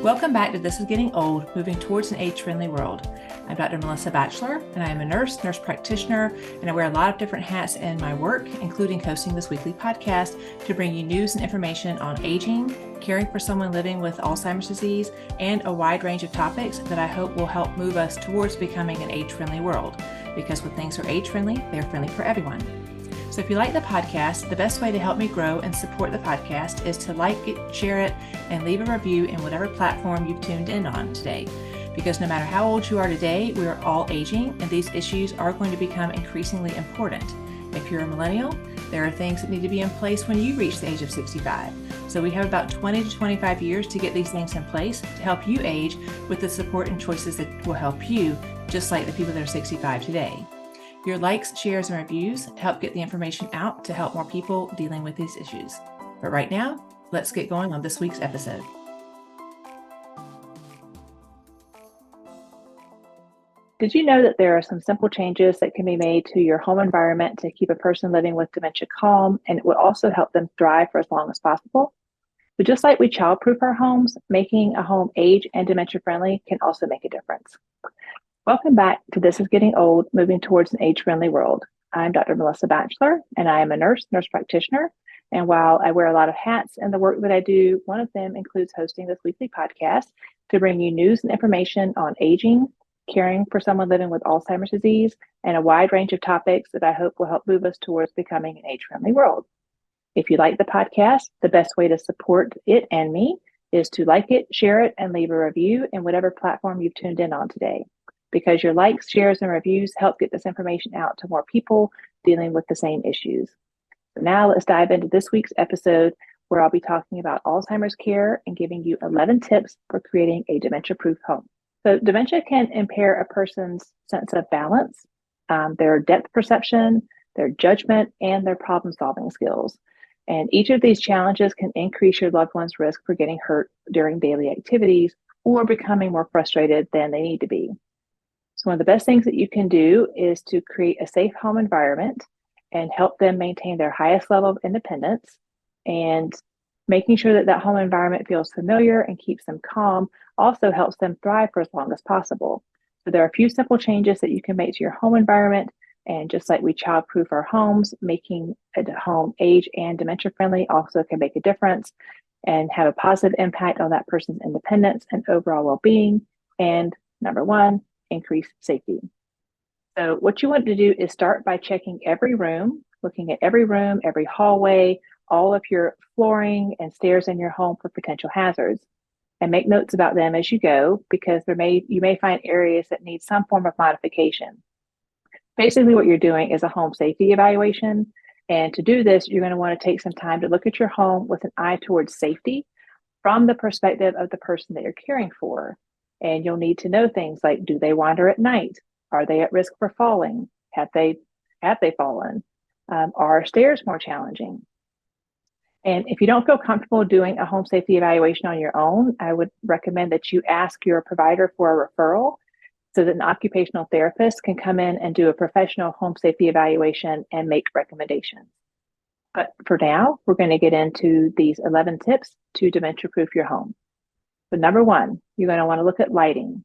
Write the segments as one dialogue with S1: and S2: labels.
S1: Welcome back to This is Getting Old, Moving Towards an Age-Friendly World. I'm Dr. Melissa Batchelor, and I am a nurse practitioner, and I wear a lot of different hats in my work, including hosting this weekly podcast to bring you news and information on aging, caring for someone living with Alzheimer's disease, and a wide range of topics that I hope will help move us towards becoming an age-friendly world. Because when things are age-friendly, they're friendly for everyone. So if you like the podcast, the best way to help me grow and support the podcast is to like it, share it, and leave a review in whatever platform you've tuned in on today. Because no matter how old you are today, we are all aging, and these issues are going to become increasingly important. If you're a millennial, there are things that need to be in place when you reach the age of 65. So we have about 20 to 25 years to get these things in place to help you age with the support and choices that will help you, just like the people that are 65 today. Your likes, shares, and reviews help get the information out to help more people dealing with these issues. But right now, let's get going on this week's episode.
S2: Did you know that there are some simple changes that can be made to your home environment to keep a person living with dementia calm, and it will also help them thrive for as long as possible? So just like we childproof our homes, making a home age and dementia friendly can also make a difference. Welcome back to This is Getting Old, Moving Towards an Age-Friendly World. I'm Dr. Melissa Batchelor, and I am a nurse practitioner. And while I wear a lot of hats in the work that I do, one of them includes hosting this weekly podcast to bring you news and information on aging, caring for someone living with Alzheimer's disease, and a wide range of topics that I hope will help move us towards becoming an age-friendly world. If you like the podcast, the best way to support it and me is to like it, share it, and leave a review in whatever platform you've tuned in on today. Because your likes, shares, and reviews help get this information out to more people dealing with the same issues. So now let's dive into this week's episode, where I'll be talking about Alzheimer's care and giving you 11 tips for creating a dementia-proof home. So dementia can impair a person's sense of balance, their depth perception, their judgment, and their problem-solving skills. And each of these challenges can increase your loved one's risk for getting hurt during daily activities or becoming more frustrated than they need to be. So one of the best things that you can do is to create a safe home environment and help them maintain their highest level of independence. And making sure that that home environment feels familiar and keeps them calm also helps them thrive for as long as possible. So there are a few simple changes that you can make to your home environment. And just like we childproof our homes, making a home age and dementia friendly also can make a difference and have a positive impact on that person's independence and overall well-being. And number one, increase safety. So what you want to do is start by checking every room, looking at every room, every hallway, all of your flooring and stairs in your home for potential hazards, and make notes about them as you go, because you may find areas that need some form of modification. Basically, what you're doing is a home safety evaluation. And to do this, you're going to want to take some time to look at your home with an eye towards safety from the perspective of the person that you're caring for. And you'll need to know things like, do they wander at night? Are they at risk for falling? Have they fallen? Are stairs more challenging? And if you don't feel comfortable doing a home safety evaluation on your own, I would recommend that you ask your provider for a referral so that an occupational therapist can come in and do a professional home safety evaluation and make recommendations. But for now, we're going to get into these 11 tips to dementia-proof your home. So number one, you're going to want to look at lighting.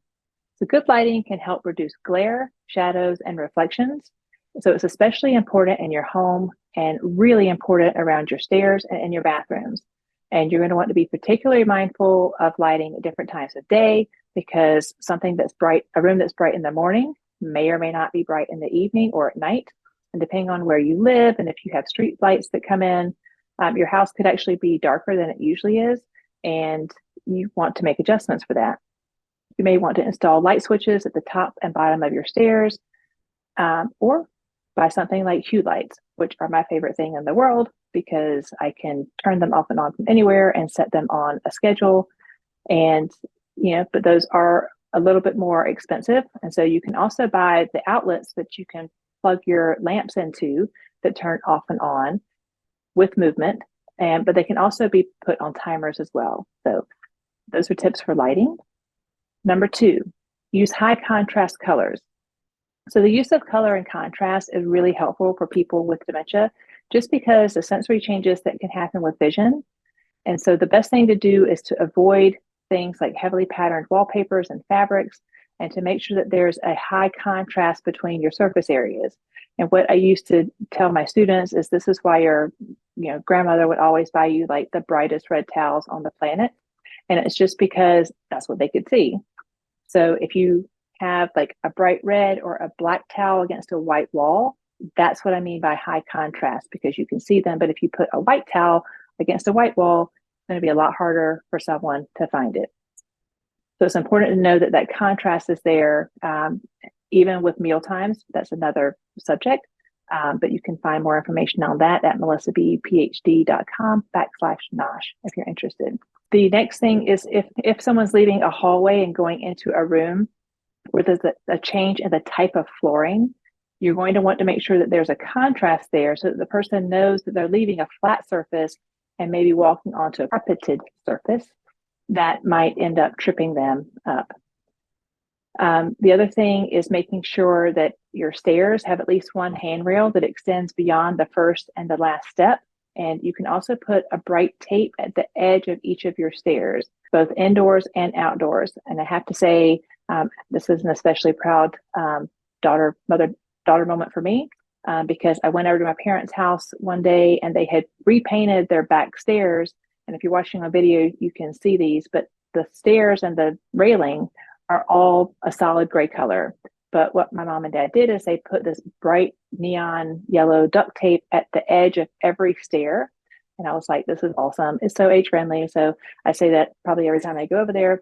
S2: So good lighting can help reduce glare, shadows, and reflections. So it's especially important in your home and really important around your stairs and in your bathrooms. And you're going to want to be particularly mindful of lighting at different times of day, because a room that's bright in the morning may or may not be bright in the evening or at night. And depending on where you live and if you have street lights that come in, your house could actually be darker than it usually is. And you want to make adjustments for that. You may want to install light switches at the top and bottom of your stairs, or buy something like hue lights, which are my favorite thing in the world because I can turn them off and on from anywhere and set them on a schedule. And, but those are a little bit more expensive. And so you can also buy the outlets that you can plug your lamps into that turn off and on with movement. But they can also be put on timers as well. So those are tips for lighting. Number two, use high contrast colors. So the use of color and contrast is really helpful for people with dementia, just because the sensory changes that can happen with vision. And so the best thing to do is to avoid things like heavily patterned wallpapers and fabrics, and to make sure that there's a high contrast between your surface areas. And what I used to tell my students is this is why your grandmother would always buy you like the brightest red towels on the planet. And it's just because that's what they could see. So if you have like a bright red or a black towel against a white wall, that's what I mean by high contrast, because you can see them. But if you put a white towel against a white wall, it's going to be a lot harder for someone to find it. So it's important to know that that contrast is there, even with meal times. That's another subject, but you can find more information on that at melissabphd.com/nosh if you're interested. The next thing is if someone's leaving a hallway and going into a room where there's a change in the type of flooring, you're going to want to make sure that there's a contrast there so that the person knows that they're leaving a flat surface and maybe walking onto a carpeted surface that might end up tripping them up. The other thing is making sure that your stairs have at least one handrail that extends beyond the first and the last step. And you can also put a bright tape at the edge of each of your stairs, both indoors and outdoors. And I have to say, this is an especially proud mother-daughter moment for me, because I went over to my parents' house one day and they had repainted their back stairs. And if you're watching a video, you can see these, but the stairs and the railing are all a solid gray color. But what my mom and dad did is they put this bright neon yellow duct tape at the edge of every stair. And I was like, this is awesome. It's so age friendly. So I say that probably every time I go over there.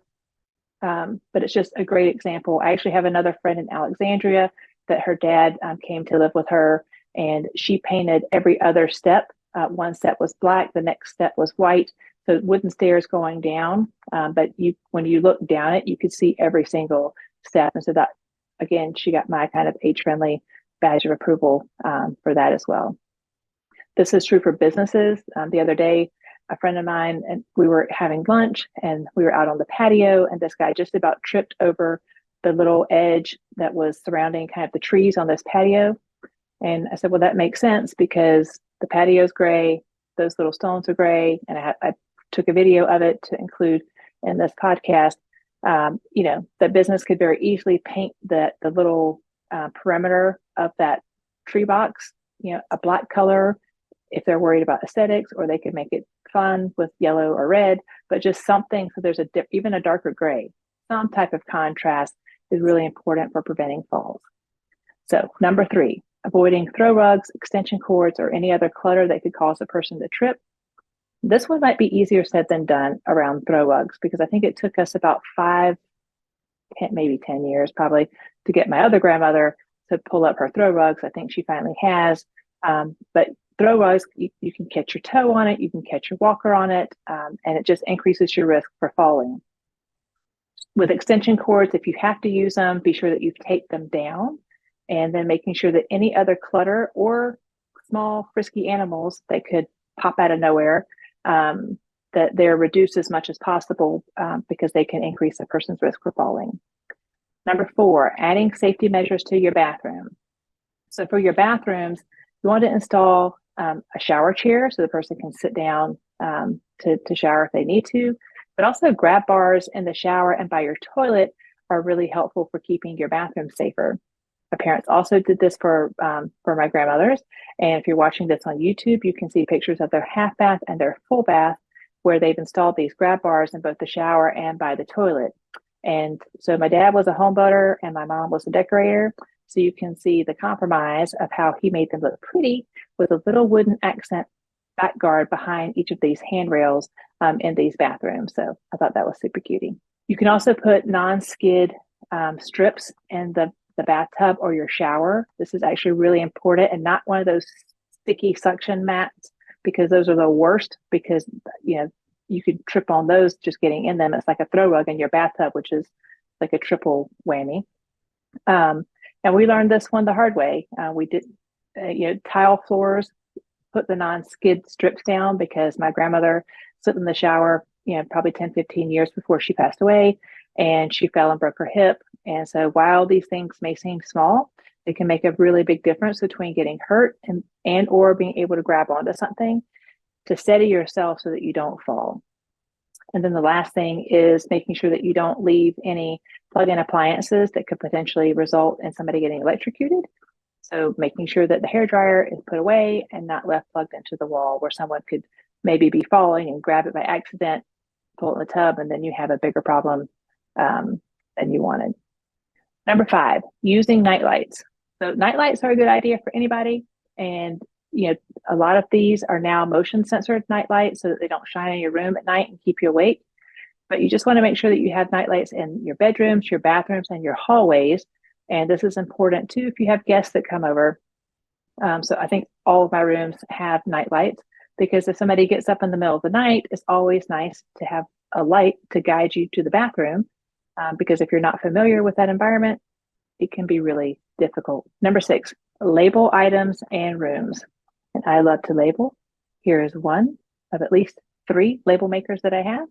S2: But it's just a great example. I actually have another friend in Alexandria that her dad came to live with her, and she painted every other step. One step was black, the next step was white. So wooden stairs going down, but when you look down it, you could see every single step. And so that, again, she got my kind of age-friendly badge of approval for that as well. This is true for businesses. The other day, a friend of mine, and we were having lunch and we were out on the patio, and this guy just about tripped over the little edge that was surrounding kind of the trees on this patio. And I said, well, that makes sense because the patio's gray, those little stones are gray. And I took a video of it to include in this podcast. The business could very easily paint the little perimeter of that tree box, a black color if they're worried about aesthetics, or they could make it fun with yellow or red, but just something so there's even a darker gray. Some type of contrast is really important for preventing falls. So number 3, avoiding throw rugs, extension cords, or any other clutter that could cause a person to trip. This one might be easier said than done around throw rugs, because I think it took us about 10 years probably to get my other grandmother to pull up her throw rugs. I think she finally has. But throw rugs, you can catch your toe on it, you can catch your walker on it, and it just increases your risk for falling. With extension cords, if you have to use them, be sure that you take them down, and then making sure that any other clutter or small frisky animals that could pop out of nowhere, that they're reduced as much as possible, because they can increase a person's risk for falling. Number 4, adding safety measures to your bathroom. So for your bathrooms, you want to install a shower chair so the person can sit down to shower if they need to, but also grab bars in the shower and by your toilet are really helpful for keeping your bathroom safer. My parents also did this for my grandmothers. And if you're watching this on YouTube, you can see pictures of their half bath and their full bath where they've installed these grab bars in both the shower and by the toilet. And so my dad was a home builder and my mom was a decorator. So you can see the compromise of how he made them look pretty with a little wooden accent back guard behind each of these handrails in these bathrooms. So I thought that was super cutie. You can also put non-skid strips in the bathtub or your shower. This is actually really important, and not one of those sticky suction mats, because those are the worst, because you could trip on those just getting in them. It's like a throw rug in your bathtub, which is like a triple whammy. And we learned this one the hard way. We did tile floors, put the non-skid strips down, because my grandmother slipped in the shower probably 10-15 years before she passed away, and she fell and broke her hip. And so while these things may seem small, it can make a really big difference between getting hurt and or being able to grab onto something to steady yourself so that you don't fall. And then the last thing is making sure that you don't leave any plug-in appliances that could potentially result in somebody getting electrocuted. So making sure that the hairdryer is put away and not left plugged into the wall where someone could maybe be falling and grab it by accident, pull it in the tub, and then you have a bigger problem than you wanted. Number 5, using night lights. So night lights are a good idea for anybody. And a lot of these are now motion censored night lights so that they don't shine in your room at night and keep you awake. But you just want to make sure that you have night lights in your bedrooms, your bathrooms, and your hallways. And this is important too if you have guests that come over. So I think all of my rooms have night lights because if somebody gets up in the middle of the night, it's always nice to have a light to guide you to the bathroom. Because if you're not familiar with that environment, it can be really difficult. Number 6, label items and rooms. And I love to label. Here is one of at least 3 label makers that I have.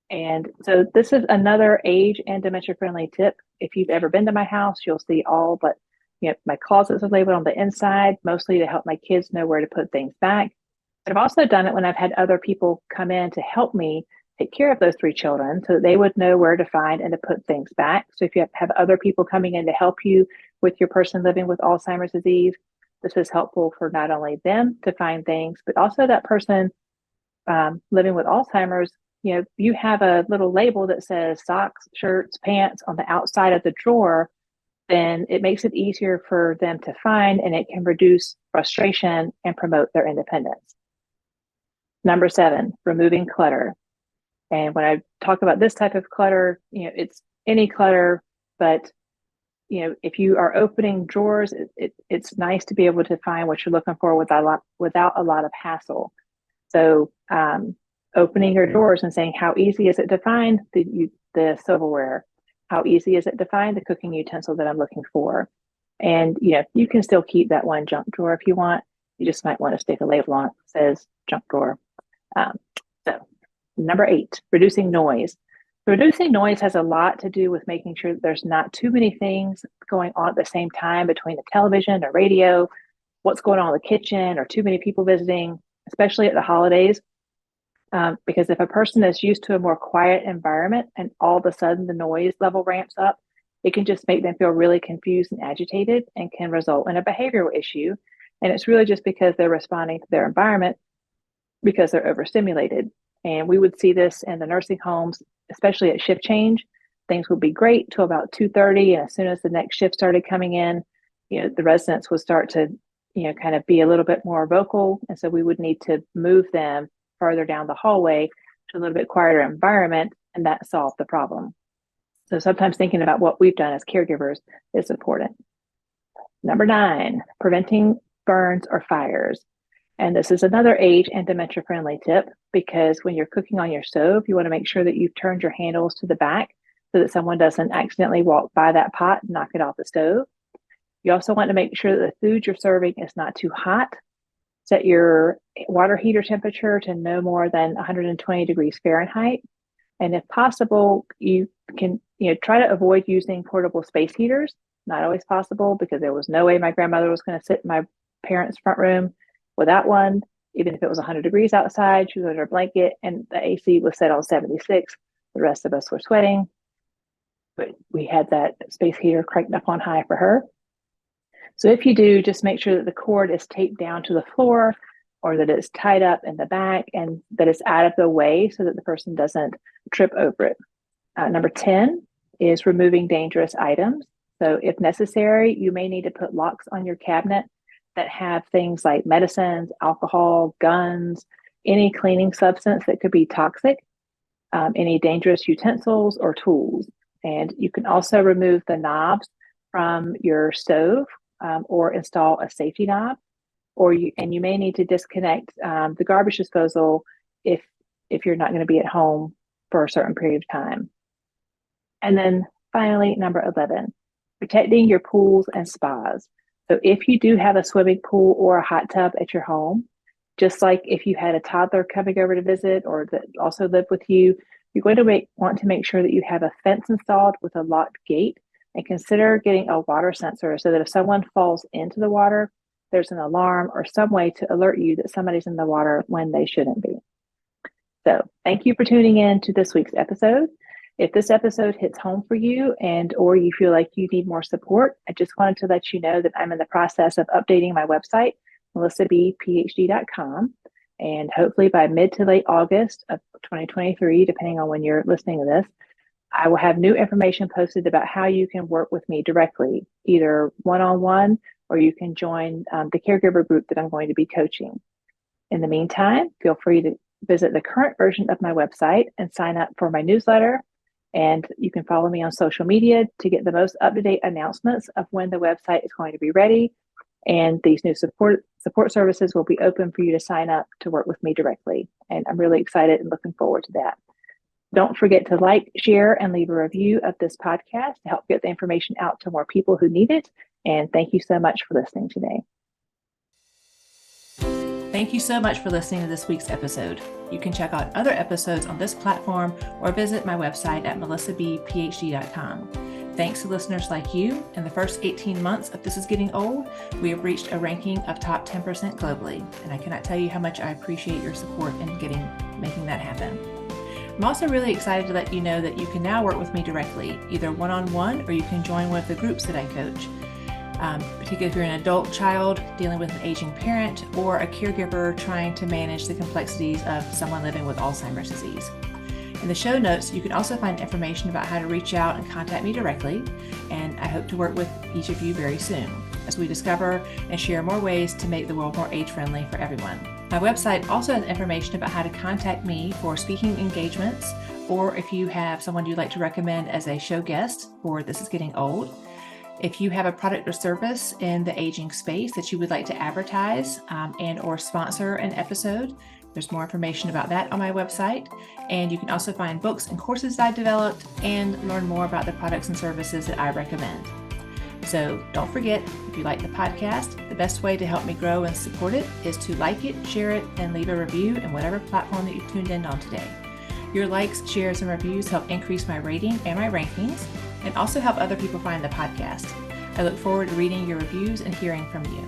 S2: And so this is another age and dementia-friendly tip. If you've ever been to my house, you'll see all but my closets are labeled on the inside, mostly to help my kids know where to put things back. But I've also done it when I've had other people come in to help me take care of those 3 children so that they would know where to find and to put things back. So if you have other people coming in to help you with your person living with Alzheimer's disease, this is helpful for not only them to find things, but also that person living with Alzheimer's. You have a little label that says socks, shirts, pants on the outside of the drawer, then it makes it easier for them to find, and it can reduce frustration and promote their independence. Number 7, removing clutter. And when I talk about this type of clutter, it's any clutter, but if you are opening drawers, it's nice to be able to find what you're looking for without a lot of hassle. So opening your drawers and saying, how easy is it to find the silverware? How easy is it to find the cooking utensil that I'm looking for? And you can still keep that one junk drawer if you want. You just might want to stick a label on it that says junk drawer. So number 8, reducing noise. Reducing noise has a lot to do with making sure that there's not too many things going on at the same time between the television or radio, what's going on in the kitchen, or too many people visiting, especially at the holidays. Because if a person is used to a more quiet environment and all of a sudden the noise level ramps up, it can just make them feel really confused and agitated and can result in a behavioral issue. And it's really just because they're responding to their environment because they're overstimulated. And we would see this in the nursing homes, especially at shift change. Things would be great till about 2:30, and as soon as the next shift started coming in, the residents would start to, kind of be a little bit more vocal, and so we would need to move them further down the hallway to a little bit quieter environment, and that solved the problem. So sometimes thinking about what we've done as caregivers is important. Number 9, preventing burns or fires. And this is another age and dementia-friendly tip because when you're cooking on your stove, you want to make sure that you've turned your handles to the back so that someone doesn't accidentally walk by that pot and knock it off the stove. You also want to make sure that the food you're serving is not too hot. Set your water heater temperature to no more than 120 degrees Fahrenheit. And if possible, you can try to avoid using portable space heaters. Not always possible because there was no way my grandmother was going to sit in my parents' front room without one. Even if it was 100 degrees outside, she was under a blanket and the AC was set on 76. The rest of us were sweating, but we had that space heater cranked up on high for her. So if you do, just make sure that the cord is taped down to the floor or that it's tied up in the back and that it's out of the way so that the person doesn't trip over it. Number 10 is removing dangerous items. So if necessary, you may need to put locks on your cabinet that have things like medicines, alcohol, guns, any cleaning substance that could be toxic, any dangerous utensils or tools. And you can also remove the knobs from your stove or install a safety knob, you may need to disconnect the garbage disposal if you're not going to be at home for a certain period of time. And then finally, number 11, protecting your pools and spas. So if you do have a swimming pool or a hot tub at your home, just like if you had a toddler coming over to visit or that also lived with you, you're going to want to make sure that you have a fence installed with a locked gate, and consider getting a water sensor so that if someone falls into the water, there's an alarm or some way to alert you that somebody's in the water when they shouldn't be. So thank you for tuning in to this week's episode. If this episode hits home for you or you feel like you need more support, I just wanted to let you know that I'm in the process of updating my website, melissabphd.com. And hopefully by mid to late August of 2023, depending on when you're listening to this, I will have new information posted about how you can work with me directly, either one-on-one or you can join the caregiver group that I'm going to be coaching. In the meantime, feel free to visit the current version of my website and sign up for my newsletter. And you can follow me on social media to get the most up-to-date announcements of when the website is going to be ready. And these new support services will be open for you to sign up to work with me directly. And I'm really excited and looking forward to that. Don't forget to like, share, and leave a review of this podcast to help get the information out to more people who need it. And thank you so much for listening today.
S1: Thank you so much for listening to this week's episode. You can check out other episodes on this platform or visit my website at melissabphd.com. Thanks to listeners like you, in the first 18 months of This Is Getting Old, we have reached a ranking of top 10% globally, and I cannot tell you how much I appreciate your support in making that happen. I'm also really excited to let you know that you can now work with me directly, either one-on-one or you can join one of the groups that I coach. Particularly if you're an adult child dealing with an aging parent or a caregiver trying to manage the complexities of someone living with Alzheimer's disease. In the show notes, you can also find information about how to reach out and contact me directly, and I hope to work with each of you very soon as we discover and share more ways to make the world more age-friendly for everyone. My website also has information about how to contact me for speaking engagements, or if you have someone you'd like to recommend as a show guest for This Is Getting Old. If you have a product or service in the aging space that you would like to advertise and or sponsor an episode, there's more information about that on my website. And you can also find books and courses that I've developed and learn more about the products and services that I recommend. So don't forget, if you like the podcast, the best way to help me grow and support it is to like it, share it, and leave a review in whatever platform that you've tuned in on today. Your likes, shares, and reviews help increase my rating and my rankings, and also help other people find the podcast. I look forward to reading your reviews and hearing from you.